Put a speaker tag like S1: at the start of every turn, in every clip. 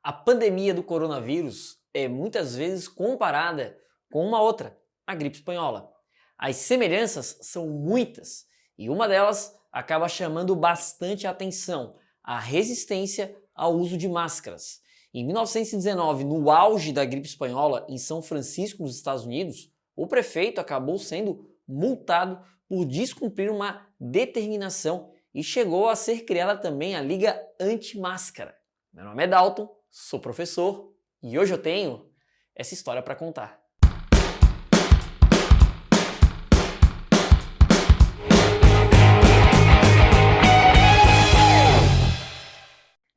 S1: A pandemia do coronavírus é muitas vezes comparada com uma outra, a gripe espanhola. As semelhanças são muitas e uma delas acaba chamando bastante atenção: a resistência ao uso de máscaras. Em 1919, no auge da gripe espanhola em São Francisco, nos Estados Unidos, o prefeito acabou sendo multado por descumprir uma determinação e chegou a ser criada também a Liga Anti-Máscara. Meu nome é Dalton, sou professor e hoje eu tenho essa história para contar.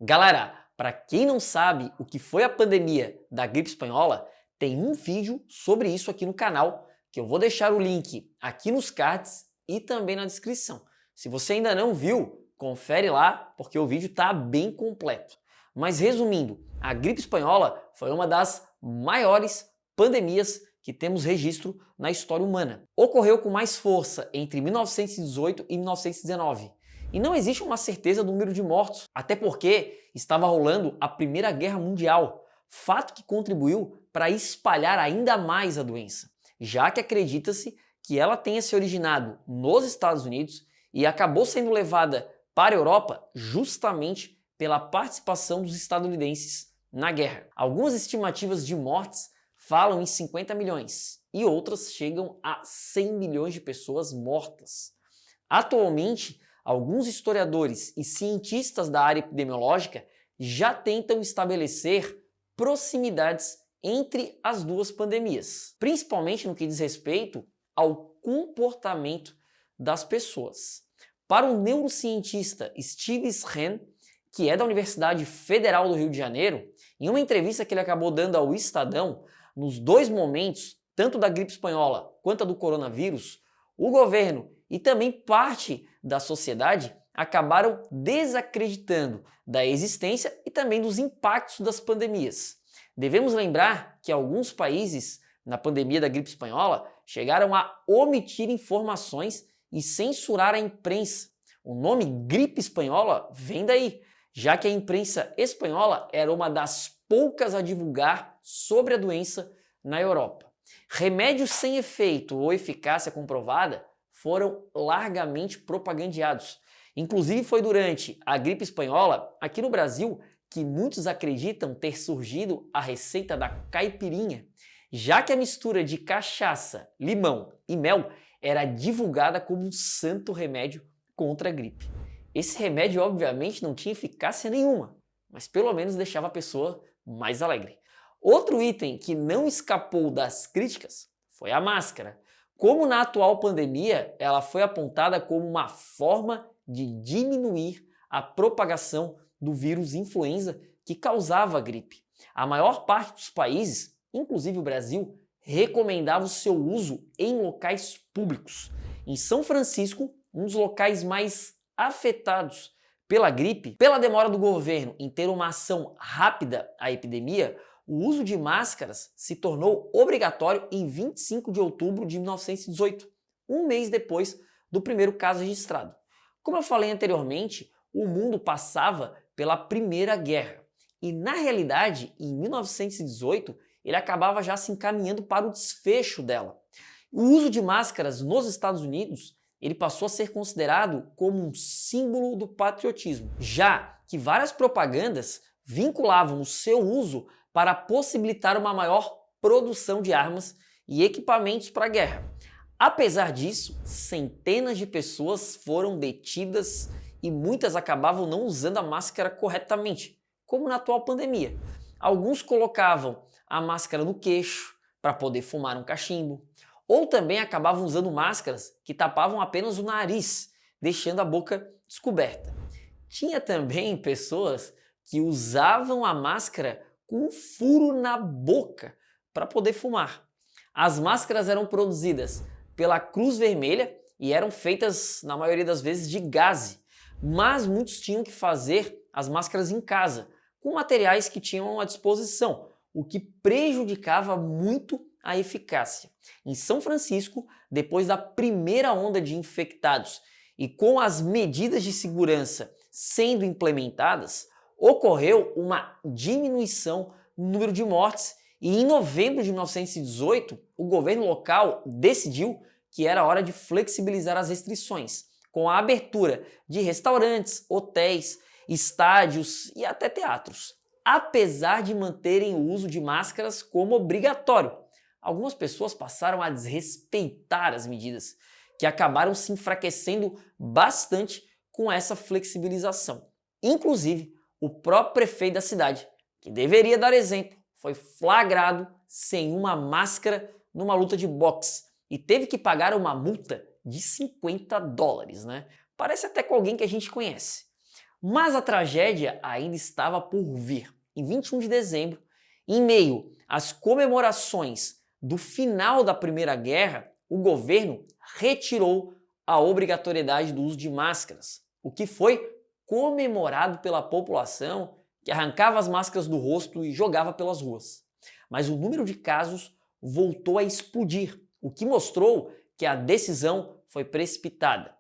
S1: Galera, para quem não sabe o que foi a pandemia da gripe espanhola, tem um vídeo sobre isso aqui no canal, que eu vou deixar o link aqui nos cards e também na descrição. Se você ainda não viu, confere lá, porque o vídeo está bem completo. Mas resumindo, a gripe espanhola foi uma das maiores pandemias que temos registro na história humana. Ocorreu com mais força entre 1918 e 1919. E não existe uma certeza do número de mortos, até porque estava rolando a Primeira Guerra Mundial, fato que contribuiu para espalhar ainda mais a doença, já que acredita-se que ela tenha se originado nos Estados Unidos e acabou sendo levada para a Europa justamente pela participação dos estadunidenses na guerra. Algumas estimativas de mortes falam em 50 milhões e outras chegam a 100 milhões de pessoas mortas. Atualmente, alguns historiadores e cientistas da área epidemiológica já tentam estabelecer proximidades entre as duas pandemias, principalmente no que diz respeito ao comportamento das pessoas. Para o neurocientista Steve Shen, que é da Universidade Federal do Rio de Janeiro, em uma entrevista que ele acabou dando ao Estadão, nos dois momentos, tanto da gripe espanhola quanto a do coronavírus, o governo e também parte da sociedade acabaram desacreditando da existência e também dos impactos das pandemias. Devemos lembrar que alguns países, na pandemia da gripe espanhola, chegaram a omitir informações e censurar a imprensa. O nome gripe espanhola vem daí, já que a imprensa espanhola era uma das poucas a divulgar sobre a doença na Europa. Remédios sem efeito ou eficácia comprovada foram largamente propagandeados. Inclusive foi durante a gripe espanhola, aqui no Brasil, que muitos acreditam ter surgido a receita da caipirinha, já que a mistura de cachaça, limão e mel era divulgada como um santo remédio contra a gripe. Esse remédio obviamente não tinha eficácia nenhuma, mas pelo menos deixava a pessoa mais alegre. Outro item que não escapou das críticas foi a máscara. Como na atual pandemia, ela foi apontada como uma forma de diminuir a propagação do vírus influenza que causava a gripe. A maior parte dos países, inclusive o Brasil, recomendava o seu uso em locais públicos. Em São Francisco, um dos locais mais afetados pela gripe, pela demora do governo em ter uma ação rápida à epidemia, o uso de máscaras se tornou obrigatório em 25 de outubro de 1918, um mês depois do primeiro caso registrado. Como eu falei anteriormente, o mundo passava pela Primeira Guerra e, na realidade, em 1918, ele acabava já se encaminhando para o desfecho dela. O uso de máscaras nos Estados Unidos ele passou a ser considerado como um símbolo do patriotismo, já que várias propagandas vinculavam o seu uso para possibilitar uma maior produção de armas e equipamentos para a guerra. Apesar disso, centenas de pessoas foram detidas e muitas acabavam não usando a máscara corretamente, como na atual pandemia. Alguns colocavam a máscara no queixo para poder fumar um cachimbo, ou também acabavam usando máscaras que tapavam apenas o nariz, deixando a boca descoberta. Tinha também pessoas que usavam a máscara com um furo na boca para poder fumar. As máscaras eram produzidas pela Cruz Vermelha e eram feitas, na maioria das vezes, de gaze, mas muitos tinham que fazer as máscaras em casa, com materiais que tinham à disposição, o que prejudicava muito a eficácia. Em São Francisco, depois da primeira onda de infectados e com as medidas de segurança sendo implementadas, ocorreu uma diminuição no número de mortes e em novembro de 1918, o governo local decidiu que era hora de flexibilizar as restrições, com a abertura de restaurantes, hotéis, estádios e até teatros, apesar de manterem o uso de máscaras como obrigatório. Algumas pessoas passaram a desrespeitar as medidas, que acabaram se enfraquecendo bastante com essa flexibilização. Inclusive, o próprio prefeito da cidade, que deveria dar exemplo, foi flagrado sem uma máscara numa luta de boxe e teve que pagar uma multa de $50, né? Parece até com alguém que a gente conhece. Mas a tragédia ainda estava por vir. Em 21 de dezembro, em meio às comemorações do final da Primeira Guerra, o governo retirou a obrigatoriedade do uso de máscaras, o que foi comemorado pela população que arrancava as máscaras do rosto e jogava pelas ruas. Mas o número de casos voltou a explodir, o que mostrou que a decisão foi precipitada.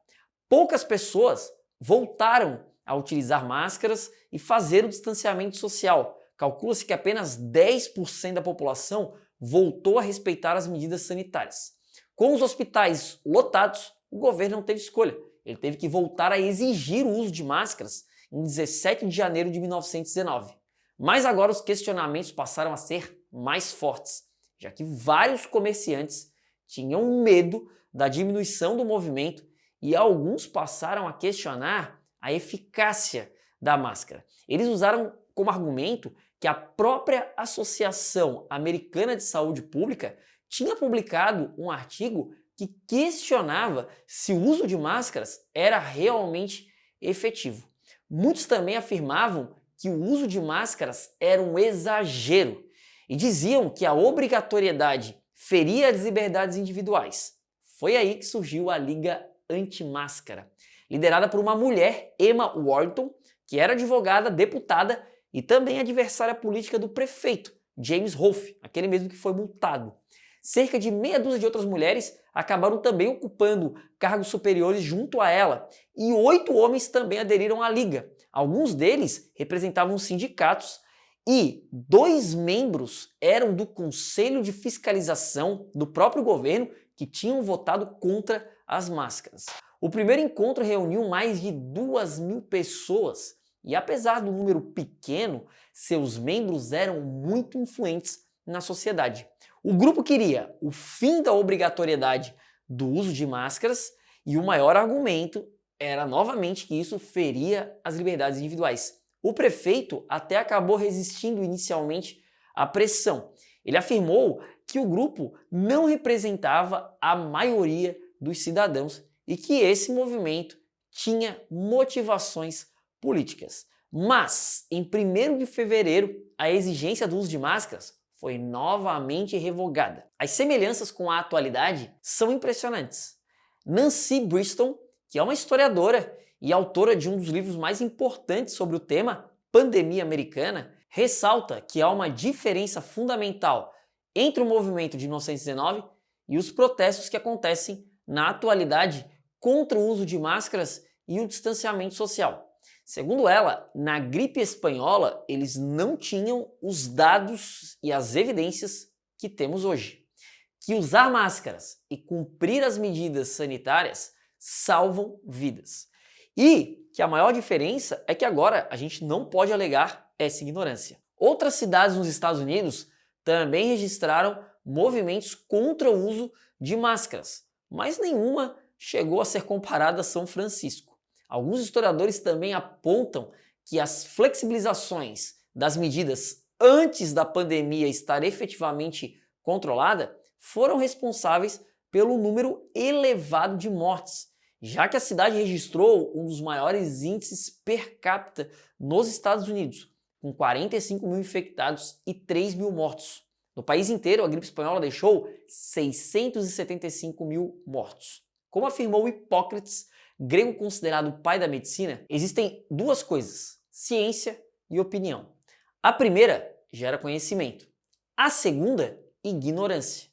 S1: Poucas pessoas voltaram a utilizar máscaras e fazer o distanciamento social. Calcula-se que apenas 10% da população voltou a respeitar as medidas sanitárias. Com os hospitais lotados, o governo não teve escolha. Ele teve que voltar a exigir o uso de máscaras em 17 de janeiro de 1919. Mas agora os questionamentos passaram a ser mais fortes, já que vários comerciantes tinham medo da diminuição do movimento e alguns passaram a questionar a eficácia da máscara. Eles usaram como argumento que a própria Associação Americana de Saúde Pública tinha publicado um artigo que questionava se o uso de máscaras era realmente efetivo. Muitos também afirmavam que o uso de máscaras era um exagero e diziam que a obrigatoriedade feria as liberdades individuais. Foi aí que surgiu a Liga Anti-Máscara, liderada por uma mulher, Emma Warrington, que era advogada, deputada e também adversária política do prefeito, James Rolfe, aquele mesmo que foi multado. Cerca de meia dúzia de outras mulheres acabaram também ocupando cargos superiores junto a ela, e 8 homens também aderiram à Liga. Alguns deles representavam sindicatos e 2 membros eram do Conselho de Fiscalização do próprio governo que tinham votado contra as máscaras. O primeiro encontro reuniu mais de 2.000 pessoas e, apesar do número pequeno, seus membros eram muito influentes na sociedade. O grupo queria o fim da obrigatoriedade do uso de máscaras e o maior argumento era novamente que isso feria as liberdades individuais. O prefeito até acabou resistindo inicialmente à pressão. Ele afirmou que o grupo não representava a maioria dos cidadãos e que esse movimento tinha motivações políticas. Mas, em 1º de fevereiro, a exigência do uso de máscaras foi novamente revogada. As semelhanças com a atualidade são impressionantes. Nancy Briston, que é uma historiadora e autora de um dos livros mais importantes sobre o tema, Pandemia Americana, ressalta que há uma diferença fundamental entre o movimento de 1919 e os protestos que acontecem na atualidade contra o uso de máscaras e o distanciamento social. Segundo ela, na gripe espanhola, eles não tinham os dados e as evidências que temos hoje. Que usar máscaras e cumprir as medidas sanitárias salvam vidas. E que a maior diferença é que agora a gente não pode alegar essa ignorância. Outras cidades nos Estados Unidos também registraram movimentos contra o uso de máscaras, mas nenhuma chegou a ser comparada a São Francisco. Alguns historiadores também apontam que as flexibilizações das medidas antes da pandemia estar efetivamente controlada foram responsáveis pelo número elevado de mortes, já que a cidade registrou um dos maiores índices per capita nos Estados Unidos, com 45.000 infectados e 3.000 mortos. No país inteiro, a gripe espanhola deixou 675.000 mortos. Como afirmou Hipócrates, grego considerado o pai da medicina, existem 2 coisas, ciência e opinião. A primeira gera conhecimento, a segunda, ignorância.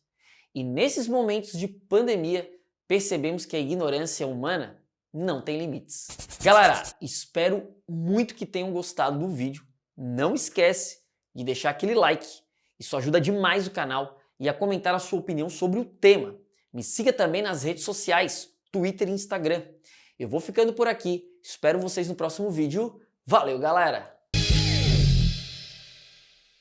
S1: E nesses momentos de pandemia, percebemos que a ignorância humana não tem limites. Galera, espero muito que tenham gostado do vídeo. Não esquece de deixar aquele like, isso ajuda demais o canal, e a comentar a sua opinião sobre o tema. Me siga também nas redes sociais, Twitter e Instagram. Eu vou ficando por aqui, espero vocês no próximo vídeo. Valeu, galera!